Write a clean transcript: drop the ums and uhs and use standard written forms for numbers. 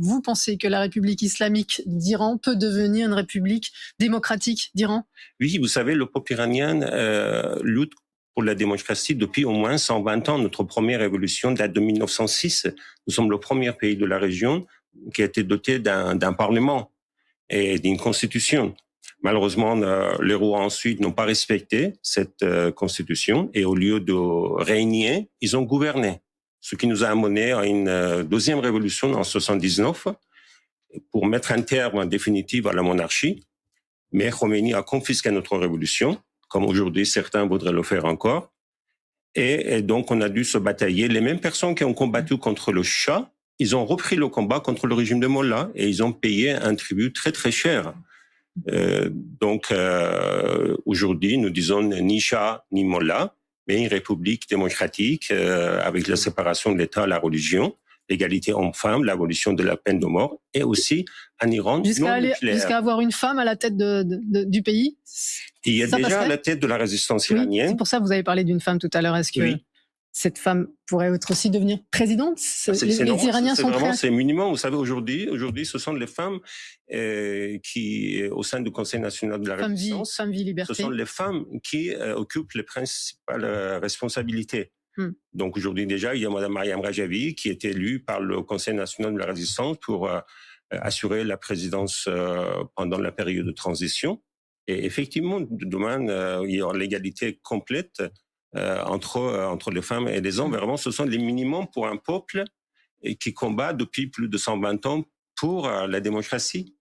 Vous pensez que la République islamique d'Iran peut devenir une république démocratique d'Iran? Oui, vous savez, le peuple iranien lutte pour la démocratie depuis au moins 120 ans. Notre première révolution date de 1906. Nous sommes le premier pays de la région qui a été doté d'un parlement et d'une constitution. Malheureusement, les rois ensuite n'ont pas respecté cette constitution et au lieu de régner, ils ont gouverné. Ce qui nous a amené à une deuxième révolution en 79 pour mettre un terme définitif à la monarchie. Mais Khomeini a confisqué notre révolution, comme aujourd'hui certains voudraient le faire encore. Et donc on a dû se batailler. Les mêmes personnes qui ont combattu contre le Shah, ils ont repris le combat contre le régime de Mollah et ils ont payé un tribut très très cher. Donc aujourd'hui, nous disons ni Shah ni Mollah, mais une république démocratique avec la séparation de l'État et la religion, l'égalité homme-femme, l'abolition de la peine de mort et aussi un Iran non nucléaire. Jusqu'à avoir une femme à la tête du pays. Il y a déjà à la tête de la résistance iranienne. C'est pour ça que vous avez parlé d'une femme tout à l'heure. Est-ce que cette femme pourrait aussi devenir présidente? Les Iraniens sont prêts. C'est minimum. Vous savez, aujourd'hui, ce sont les femmes qui, au sein du Conseil national de la résistance, Femme, vie, liberté. Ce sont les femmes qui occupent les principales responsabilités. Donc aujourd'hui déjà, il y a Mme Mariam Rajavi qui est élue par le Conseil national de la résistance pour assurer la présidence pendant la période de transition. Et effectivement, demain, il y aura l'égalité complète entre les femmes et les hommes. Vraiment, ce sont les minimums pour un peuple qui combat depuis plus de 120 ans pour la démocratie.